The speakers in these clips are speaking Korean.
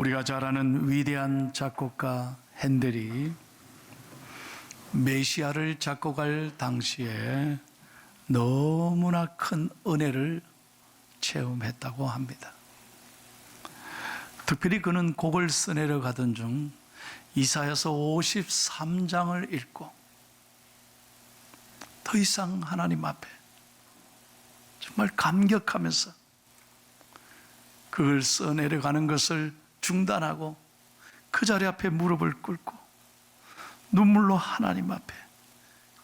우리가 잘 아는 위대한 작곡가 핸델이 메시아를 작곡할 당시에 너무나 큰 은혜를 체험했다고 합니다. 특별히 그는 곡을 써내려 가던 중 이사야서 53장을 읽고 더 이상 하나님 앞에 정말 감격하면서 그걸 써내려가는 것을 중단하고 그 자리 앞에 무릎을 꿇고 눈물로 하나님 앞에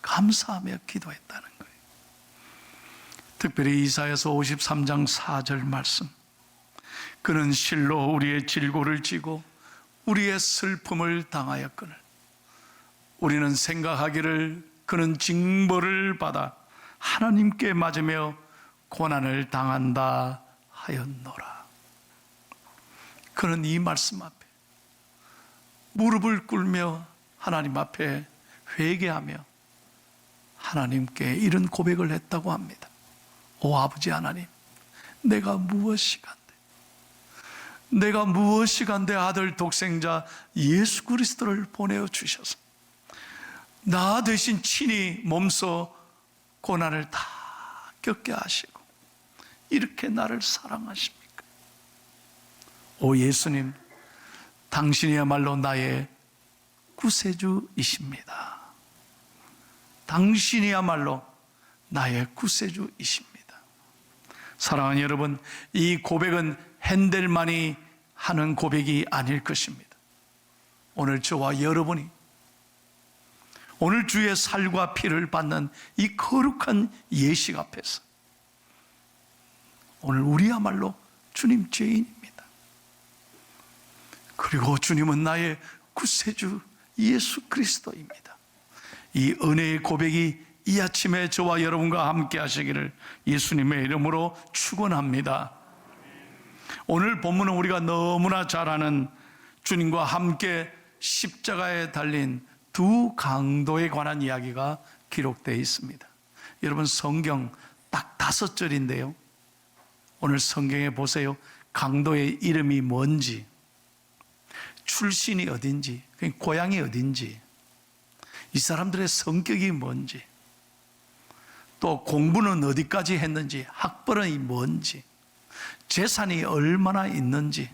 감사하며 기도했다는 거예요. 특별히 이사야서 53장 4절 말씀, 그는 실로 우리의 질고를 지고 우리의 슬픔을 당하였거늘 우리는 생각하기를 그는 징벌을 받아 하나님께 맞으며 고난을 당한다 하였노라. 그는 이 말씀 앞에 무릎을 꿇며 하나님 앞에 회개하며 하나님께 이런 고백을 했다고 합니다. 오 아버지 하나님, 내가 무엇이간데 아들 독생자 예수 그리스도를 보내어 주셔서 나 대신 친히 몸소 고난을 다 겪게 하시고 이렇게 나를 사랑하십니까? 오 예수님, 당신이야말로 나의 구세주이십니다. 당신이야말로 나의 구세주이십니다. 사랑하는 여러분, 이 고백은 핸델만이 하는 고백이 아닐 것입니다. 오늘 저와 여러분이 오늘 주의 살과 피를 받는 이 거룩한 예식 앞에서 오늘 우리야말로 주님 죄인입니다. 그리고 주님은 나의 구세주 예수 그리스도입니다. 이 은혜의 고백이 이 아침에 저와 여러분과 함께 하시기를 예수님의 이름으로 축원합니다. 오늘 본문은 우리가 너무나 잘 아는 주님과 함께 십자가에 달린 두 강도에 관한 이야기가 기록되어 있습니다. 여러분, 성경 딱 5절인데요, 오늘 성경에 보세요. 강도의 이름이 뭔지, 출신이 어딘지, 고향이 어딘지, 이 사람들의 성격이 뭔지, 또 공부는 어디까지 했는지, 학벌은 뭔지, 재산이 얼마나 있는지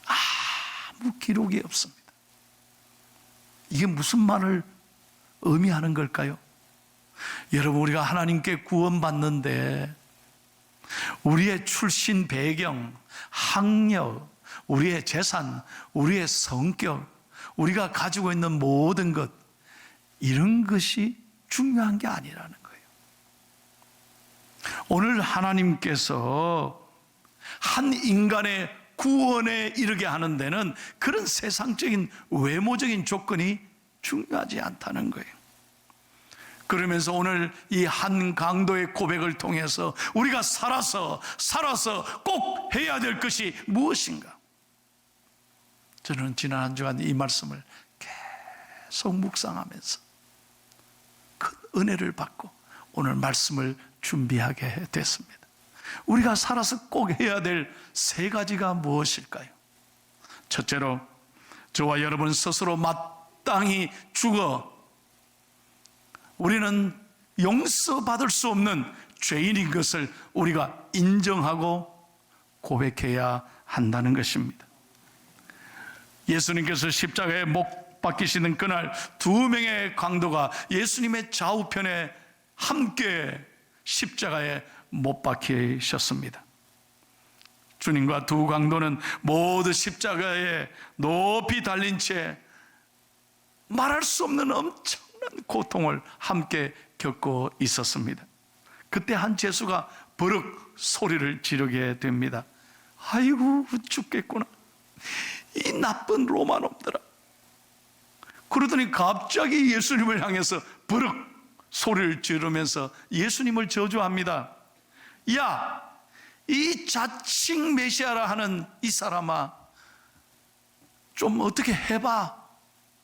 아무 기록이 없습니다. 이게 무슨 말을 의미하는 걸까요? 여러분, 우리가 하나님께 구원받는데 우리의 출신 배경, 학력, 우리의 재산, 우리의 성격, 우리가 가지고 있는 모든 것, 이런 것이 중요한 게 아니라는 거예요. 오늘 하나님께서 한 인간의 구원에 이르게 하는 데는 그런 세상적인 외모적인 조건이 중요하지 않다는 거예요. 그러면서 오늘 이 한 강도의 고백을 통해서 우리가 살아서 꼭 해야 될 것이 무엇인가? 저는 지난 한 주간 이 말씀을 계속 묵상하면서 큰 은혜를 받고 오늘 말씀을 준비하게 됐습니다. 우리가 살아서 꼭 해야 될 3가지가 무엇일까요? 첫째로, 저와 여러분 스스로 마땅히 죽어 우리는 용서받을 수 없는 죄인인 것을 우리가 인정하고 고백해야 한다는 것입니다. 예수님께서 십자가에 못 박히시는 그날 2명의 강도가 예수님의 좌우편에 함께 십자가에 못 박히셨습니다. 주님과 두 강도는 모두 십자가에 높이 달린 채 말할 수 없는 엄청난 고통을 함께 겪고 있었습니다. 그때 한 죄수가 버럭 소리를 지르게 됩니다. 아이고 죽겠구나, 이 나쁜 로마 놈들아. 그러더니 갑자기 예수님을 향해서 버럭 소리를 지르면서 예수님을 저주합니다. 야, 이 자칭 메시아라 하는 이 사람아, 좀 어떻게 해봐,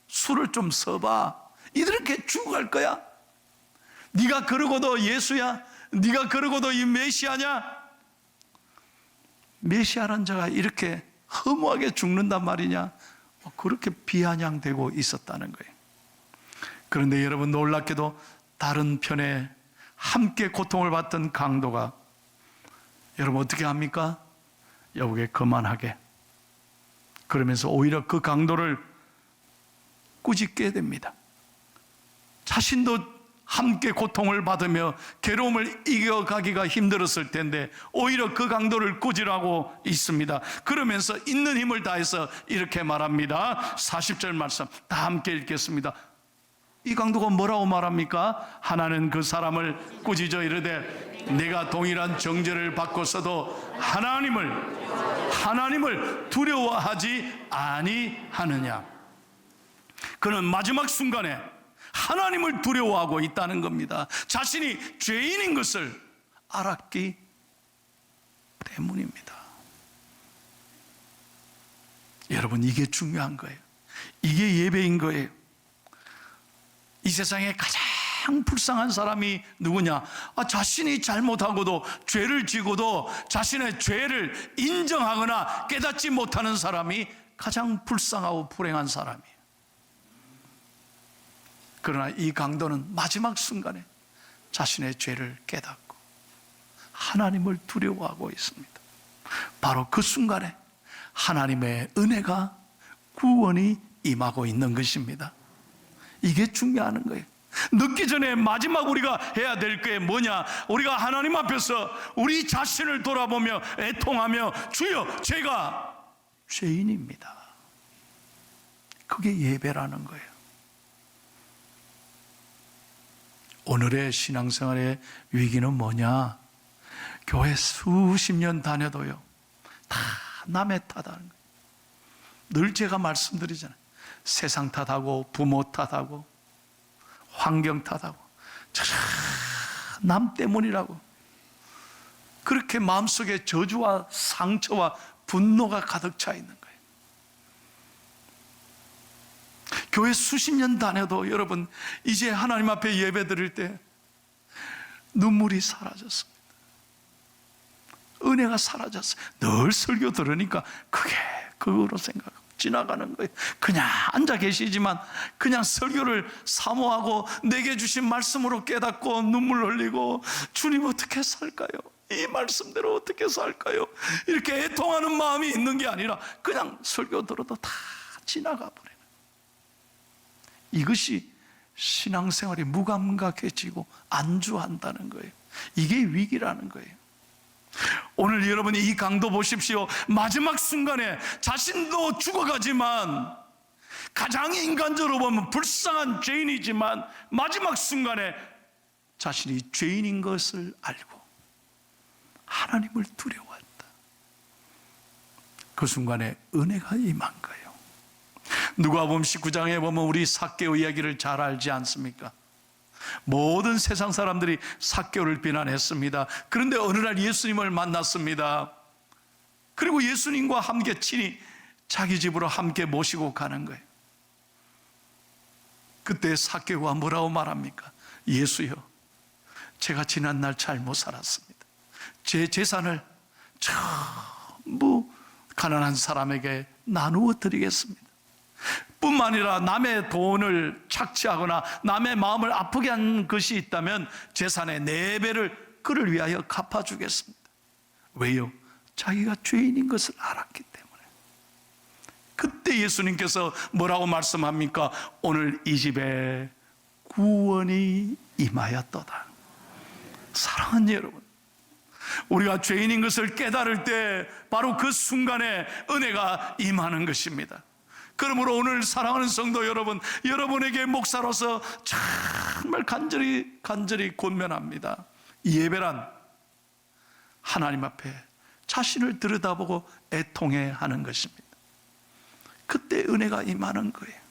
술을 좀 써봐, 이렇게 죽어갈 거야? 네가 그러고도 예수야? 네가 그러고도 이 메시아냐? 메시아라는 자가 이렇게 허무하게 죽는단 말이냐, 그렇게 비아냥되고 있었다는 거예요. 그런데 여러분, 놀랍게도 다른 편에 함께 고통을 받던 강도가 여러분 어떻게 합니까? 여보게 그만하게, 그러면서 오히려 그 강도를 꾸짖게 됩니다. 자신도 함께 고통을 받으며 괴로움을 이겨가기가 힘들었을 텐데 오히려 그 강도를 꾸짖하고 있습니다. 그러면서 있는 힘을 다해서 이렇게 말합니다. 40절 말씀 다 함께 읽겠습니다. 이 강도가 뭐라고 말합니까? 하나는 그 사람을 꾸짖어 이르되 내가 동일한 정죄를 받고서도 하나님을 두려워하지 아니하느냐. 그는 마지막 순간에 하나님을 두려워하고 있다는 겁니다. 자신이 죄인인 것을 알았기 때문입니다. 여러분, 이게 중요한 거예요. 이게 예배인 거예요. 이 세상에 가장 불쌍한 사람이 누구냐? 자신이 잘못하고도 죄를 지고도 자신의 죄를 인정하거나 깨닫지 못하는 사람이 가장 불쌍하고 불행한 사람이에요. 그러나 이 강도는 마지막 순간에 자신의 죄를 깨닫고 하나님을 두려워하고 있습니다. 바로 그 순간에 하나님의 은혜가, 구원이 임하고 있는 것입니다. 이게 중요한 거예요. 늦기 전에 마지막 우리가 해야 될 게 뭐냐? 우리가 하나님 앞에서 우리 자신을 돌아보며 애통하며 주여, 제가 죄인입니다. 그게 예배라는 거예요. 오늘의 신앙생활의 위기는 뭐냐? 교회 수십 년 다녀도요, 다 남의 탓하는 거예요. 늘 제가 말씀드리잖아요. 세상 탓하고 부모 탓하고 환경 탓하고 남 때문이라고, 그렇게 마음속에 저주와 상처와 분노가 가득 차 있는 거예요. 교회 수십 년 다녀도 여러분, 이제 하나님 앞에 예배 드릴 때 눈물이 사라졌습니다. 은혜가 사라졌어요. 늘 설교 들으니까 그게 그거로 생각하고 지나가는 거예요. 그냥 앉아 계시지만 그냥 설교를 사모하고 내게 주신 말씀으로 깨닫고 눈물 흘리고, 주님 어떻게 살까요? 이 말씀대로 어떻게 살까요? 이렇게 애통하는 마음이 있는 게 아니라 그냥 설교 들어도 다 지나가 버려요. 이것이 신앙생활이 무감각해지고 안주한다는 거예요. 이게 위기라는 거예요. 오늘 여러분이 이 강도 보십시오. 마지막 순간에 자신도 죽어가지만, 가장 인간적으로 보면 불쌍한 죄인이지만 마지막 순간에 자신이 죄인인 것을 알고 하나님을 두려워한다. 그 순간에 은혜가 임한 거예요. 누가복음 19장에 보면 우리 삭개오 이야기를 잘 알지 않습니까? 모든 세상 사람들이 삭개오를 비난했습니다. 그런데 어느 날 예수님을 만났습니다. 그리고 예수님과 함께 친히 자기 집으로 함께 모시고 가는 거예요. 그때 삭개오가 뭐라고 말합니까? 예수여, 제가 지난날 잘못 살았습니다. 제 재산을 전부 가난한 사람에게 나누어 드리겠습니다. 뿐만 아니라 남의 돈을 착취하거나 남의 마음을 아프게 한 것이 있다면 재산의 4배를 그를 위하여 갚아주겠습니다. 왜요? 자기가 죄인인 것을 알았기 때문에. 그때 예수님께서 뭐라고 말씀합니까? 오늘 이 집에 구원이 임하였도다. 사랑하는 여러분, 우리가 죄인인 것을 깨달을 때 바로 그 순간에 은혜가 임하는 것입니다. 그러므로 오늘 사랑하는 성도 여러분, 여러분에게 목사로서 정말 간절히 권면합니다. 예배란 하나님 앞에 자신을 들여다보고 애통해 하는 것입니다. 그때 은혜가 임하는 거예요.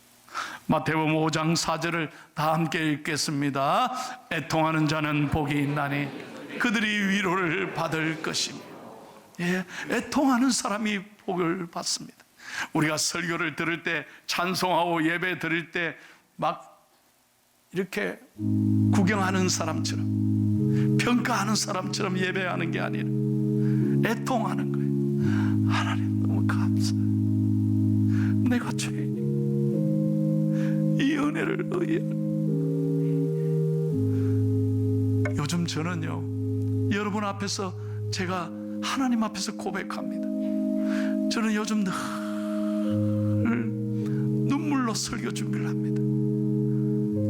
마태복음 5장 4절을 다 함께 읽겠습니다. 애통하는 자는 복이 있나니 그들이 위로를 받을 것입니다. 예, 애통하는 사람이 복을 받습니다. 우리가 설교를 들을 때, 찬송하고 예배 드릴 때 막 이렇게 구경하는 사람처럼, 평가하는 사람처럼 예배하는 게 아니라 애통하는 거예요. 감사해. 내가 죄인이 이 은혜를 의해. 요즘 저는요, 여러분 앞에서 제가 하나님 앞에서 고백합니다. 저는 요즘 늘 눈물로 설교 준비를 합니다.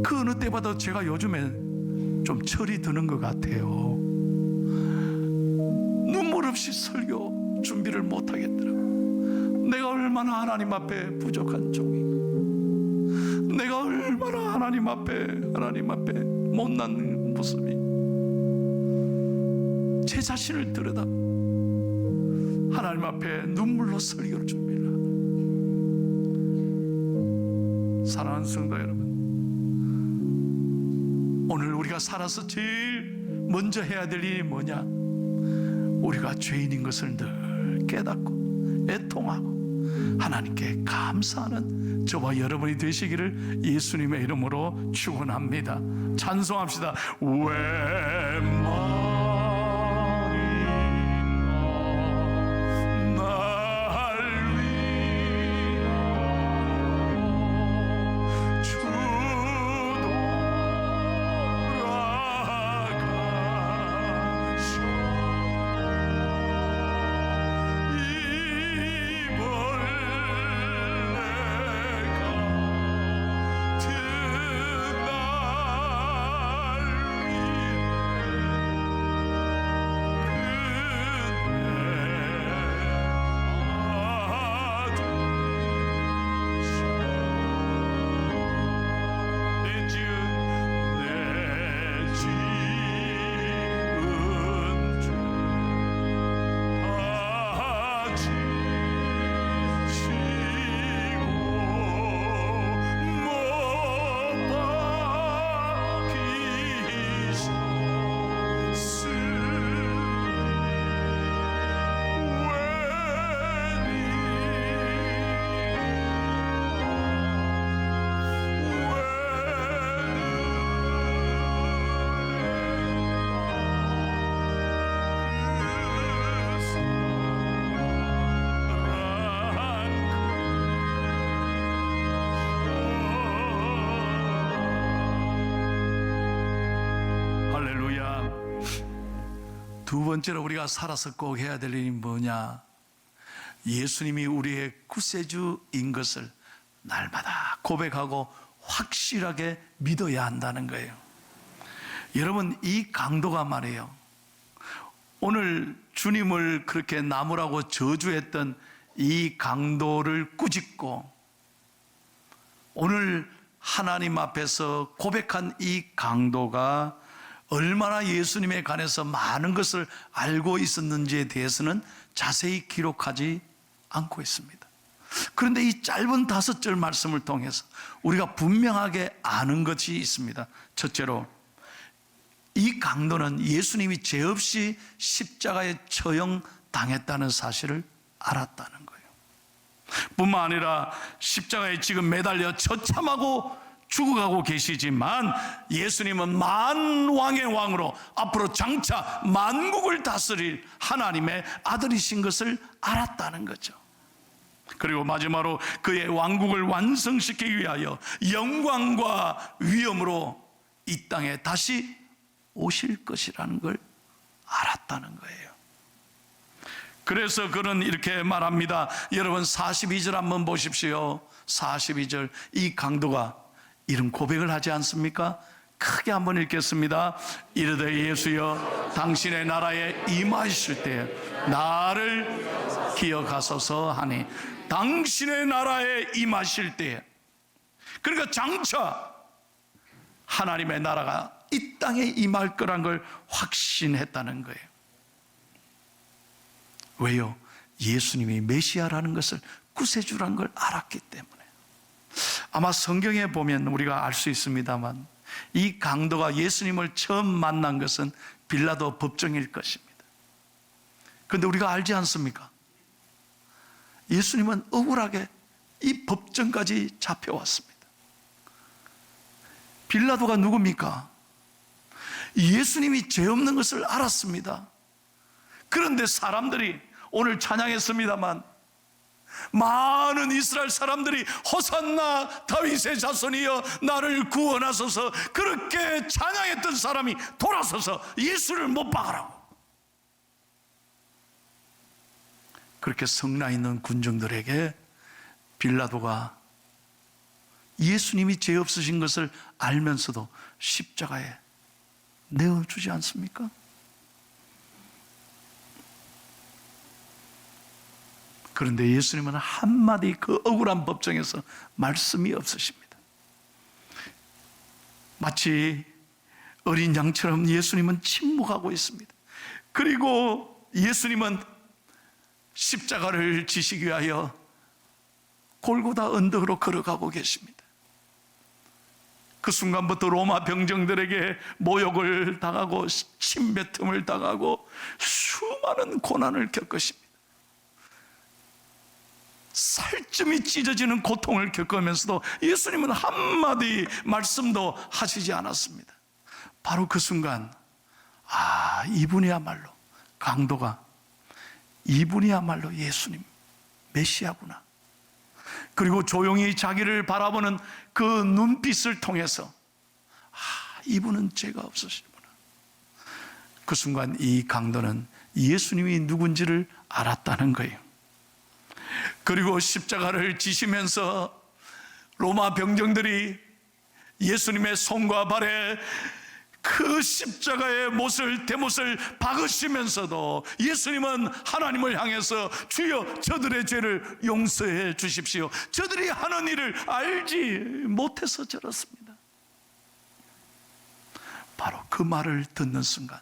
그 어느 때보다 제가 요즘에 좀 철이 드는 것 같아요. 눈물 없이 설교 준비를 못 하겠더라고요. 내가 얼마나 하나님 앞에 부족한 종인가, 내가 얼마나 하나님 앞에 못난 모습이, 제 자신을 들여다 하나님 앞에 눈물로 설교를 준비를 합니다. 사랑하는 성도 여러분, 오늘 우리가 살아서 제일 먼저 해야 될 일이 뭐냐? 우리가 죄인인 것을 늘 깨닫고 애통하고 하나님께 감사하는 저와 여러분이 되시기를 예수님의 이름으로 축원합니다. 찬송합시다. 두 번째로 우리가 살아서 꼭 해야 될 일이 뭐냐? 예수님이 우리의 구세주인 것을 날마다 고백하고 확실하게 믿어야 한다는 거예요. 여러분, 이 강도가 말이에요, 오늘 주님을 그렇게 나무라고 저주했던 이 강도를 꾸짖고 오늘 하나님 앞에서 고백한 이 강도가 얼마나 예수님에 관해서 많은 것을 알고 있었는지에 대해서는 자세히 기록하지 않고 있습니다. 그런데 이 짧은 5절 말씀을 통해서 우리가 분명하게 아는 것이 있습니다. 첫째로, 이 강도는 예수님이 죄 없이 십자가에 처형당했다는 사실을 알았다는 거예요. 뿐만 아니라 십자가에 지금 매달려 처참하고 죽어가고 계시지만 예수님은 만왕의 왕으로 앞으로 장차 만국을 다스릴 하나님의 아들이신 것을 알았다는 거죠. 그리고 마지막으로 그의 왕국을 완성시키기 위하여 영광과 위엄으로 이 땅에 다시 오실 것이라는 걸 알았다는 거예요. 그래서 그는 이렇게 말합니다. 여러분 42절 한번 보십시오. 42절, 이 강도가 이런 고백을 하지 않습니까? 크게 한번 읽겠습니다. 이르되 예수여, 당신의 나라에 임하실 때 나를 기억하소서 하니, 당신의 나라에 임하실 때, 그러니까 장차 하나님의 나라가 이 땅에 임할 거란 걸 확신했다는 거예요. 왜요? 예수님이 메시아라는 것을, 구세주라는 걸 알았기 때문에. 아마 성경에 보면 우리가 알 수 있습니다만 이 강도가 예수님을 처음 만난 것은 빌라도 법정일 것입니다. 그런데 우리가 알지 않습니까? 예수님은 억울하게 이 법정까지 잡혀왔습니다. 빌라도가 누굽니까? 예수님이 죄 없는 것을 알았습니다. 그런데 사람들이 오늘 찬양했습니다만 많은 이스라엘 사람들이 호산나 다윗의 자손이여 나를 구원하소서 그렇게 찬양했던 사람이 돌아서서 예수를 못 박으라고. 그렇게 성나 있는 군중들에게 빌라도가 예수님이 죄 없으신 것을 알면서도 십자가에 내어주지 않습니까? 그런데 예수님은 한마디 그 억울한 법정에서 말씀이 없으십니다. 마치 어린 양처럼 예수님은 침묵하고 있습니다. 그리고 예수님은 십자가를 지시기 위하여 골고다 언덕으로 걸어가고 계십니다. 그 순간부터 로마 병정들에게 모욕을 당하고 침뱉음을 당하고 수많은 고난을 겪으십니다. 살점이 찢어지는 고통을 겪으면서도 예수님은 한마디 말씀도 하시지 않았습니다. 바로 그 순간 이분이야말로 강도가, 이분이야말로 예수님 메시아구나. 그리고 조용히 자기를 바라보는 그 눈빛을 통해서 이분은 죄가 없으시구나. 그 순간 이 강도는 예수님이 누군지를 알았다는 거예요. 그리고 십자가를 지시면서 로마 병정들이 예수님의 손과 발에 그 십자가의 대못을 박으시면서도 예수님은 하나님을 향해서 주여 저들의 죄를 용서해 주십시오. 저들이 하는 일을 알지 못해서 저렇습니다. 바로 그 말을 듣는 순간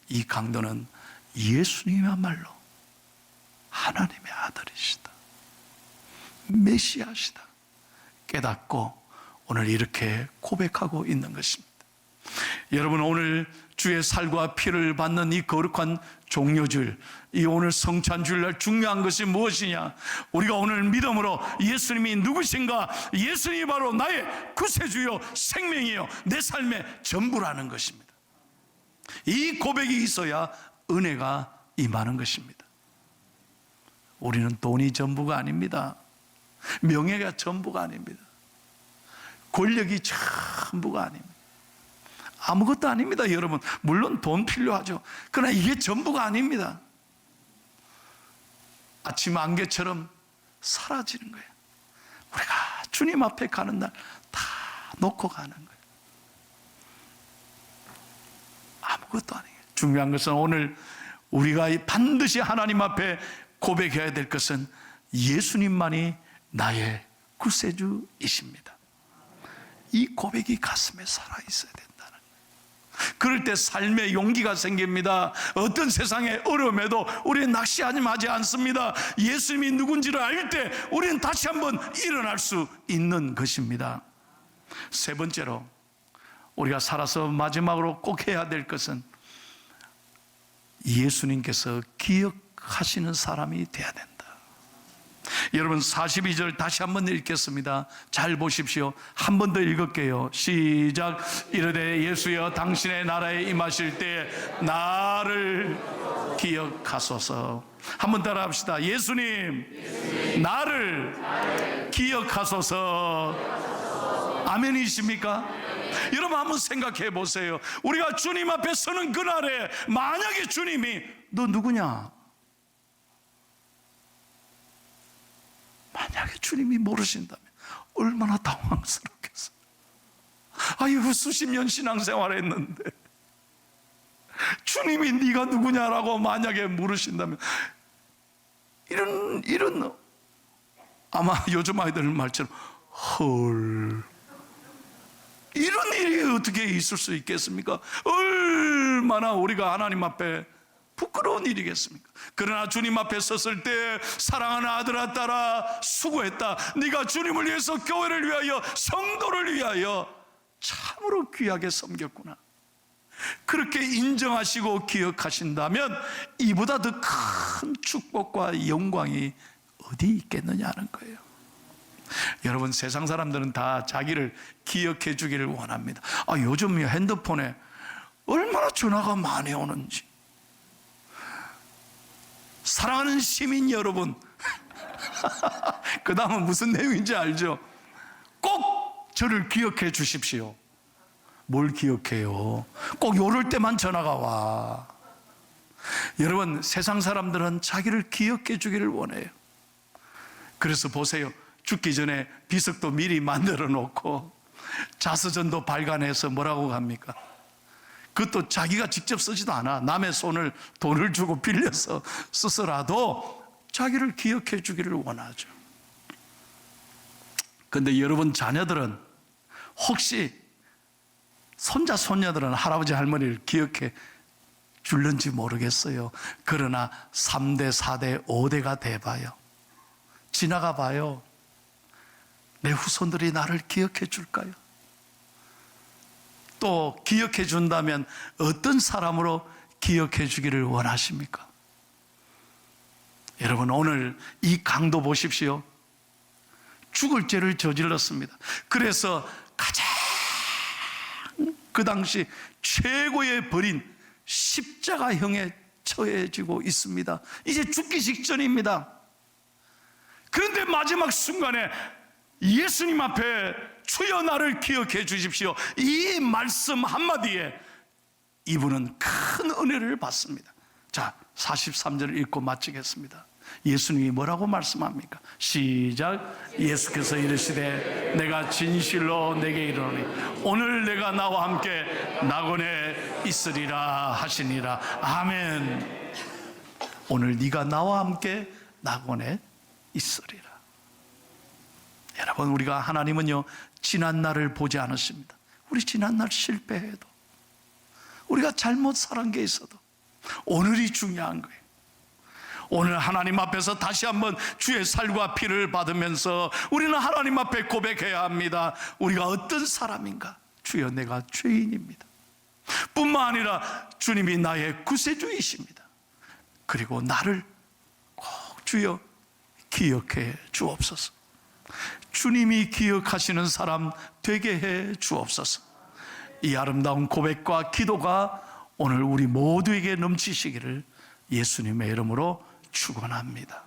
이 강도는 예수님이야말로 하나님의 아들이시다, 메시아시다 깨닫고 오늘 이렇게 고백하고 있는 것입니다. 여러분, 오늘 주의 살과 피를 받는 이 거룩한 종료주일, 이 오늘 성찬주일날 중요한 것이 무엇이냐? 우리가 오늘 믿음으로 예수님이 누구신가? 예수님이 바로 나의 구세주요 생명이요 내 삶의 전부라는 것입니다. 이 고백이 있어야 은혜가 임하는 것입니다. 우리는 돈이 전부가 아닙니다. 명예가 전부가 아닙니다. 권력이 전부가 아닙니다. 아무것도 아닙니다, 여러분. 물론 돈 필요하죠. 그러나 이게 전부가 아닙니다. 아침 안개처럼 사라지는 거예요. 우리가 주님 앞에 가는 날 다 놓고 가는 거예요. 아무것도 아니에요. 중요한 것은 오늘 우리가 반드시 하나님 앞에 고백해야 될 것은 예수님만이 나의 구세주이십니다. 이 고백이 가슴에 살아있어야 된다는 거예요. 그럴 때 삶의 용기가 생깁니다. 어떤 세상의 어려움에도 우리는 낙심하지 않습니다. 예수님이 누군지를 알 때 우리는 다시 한번 일어날 수 있는 것입니다. 세 번째로 우리가 살아서 마지막으로 꼭 해야 될 것은 예수님께서 기억하시는 사람이 되어야 된다. 여러분 42절 다시 한번 읽겠습니다. 잘 보십시오. 한 번 더 읽을게요. 시작. 이르되 예수여 당신의 나라에 임하실 때 나를 기억하소서. 한번 따라 합시다. 예수님 나를 기억하소서. 아멘이십니까? 여러분 한번 생각해 보세요. 우리가 주님 앞에 서는 그날에 만약에 주님이 너 누구냐? 만약에 주님이 모르신다면 얼마나 당황스럽겠어요. 아유, 수십 년 신앙생활 했는데 주님이 네가 누구냐라고 만약에 물으신다면 이런 아마 요즘 아이들 말처럼 헐, 이런 일이 어떻게 있을 수 있겠습니까? 얼마나 우리가 하나님 앞에 부끄러운 일이겠습니까? 그러나 주님 앞에 섰을 때 사랑하는 아들아 딸아 수고했다. 네가 주님을 위해서, 교회를 위하여, 성도를 위하여 참으로 귀하게 섬겼구나. 그렇게 인정하시고 기억하신다면 이보다 더 큰 축복과 영광이 어디 있겠느냐는 거예요. 여러분 세상 사람들은 다 자기를 기억해 주기를 원합니다. 요즘 핸드폰에 얼마나 전화가 많이 오는지. 사랑하는 시민 여러분, 그 다음은 무슨 내용인지 알죠? 꼭 저를 기억해 주십시오. 뭘 기억해요? 꼭 요럴 때만 전화가 와. 여러분, 세상 사람들은 자기를 기억해 주기를 원해요. 그래서 보세요. 죽기 전에 비석도 미리 만들어 놓고 자서전도 발간해서 뭐라고 합니까? 그것도 자기가 직접 쓰지도 않아. 남의 돈을 주고 빌려서 쓰서라도 자기를 기억해 주기를 원하죠. 그런데 여러분 자녀들은 혹시 손자 손녀들은 할아버지 할머니를 기억해 줄는지 모르겠어요. 그러나 3대 4대 5대가 돼봐요. 지나가 봐요. 내 후손들이 나를 기억해 줄까요? 또 기억해 준다면 어떤 사람으로 기억해 주기를 원하십니까? 여러분, 오늘 이 강도 보십시오. 죽을 죄를 저질렀습니다. 그래서 가장 그 당시 최고의 벌인 십자가형에 처해지고 있습니다. 이제 죽기 직전입니다. 그런데 마지막 순간에 예수님 앞에 주여 나를 기억해 주십시오, 이 말씀 한마디에 이분은 큰 은혜를 받습니다. 자, 43절을 읽고 마치겠습니다. 예수님이 뭐라고 말씀합니까? 시작. 예수께서 이르시되 내가 진실로 내게 이르노니 오늘 내가 나와 함께 낙원에 있으리라 하시니라. 아멘. 오늘 네가 나와 함께 낙원에 있으리라. 여러분, 우리가 하나님은요 지난 날을 보지 않으십니다. 우리 지난 날 실패해도, 우리가 잘못 살은 게 있어도 오늘이 중요한 거예요. 오늘 하나님 앞에서 다시 한번 주의 살과 피를 받으면서 우리는 하나님 앞에 고백해야 합니다. 우리가 어떤 사람인가? 주여, 내가 죄인입니다. 뿐만 아니라 주님이 나의 구세주이십니다. 그리고 나를 꼭 주여 기억해 주옵소서. 주님이 기억하시는 사람 되게 해 주옵소서. 이 아름다운 고백과 기도가 오늘 우리 모두에게 넘치시기를 예수님의 이름으로 축원합니다.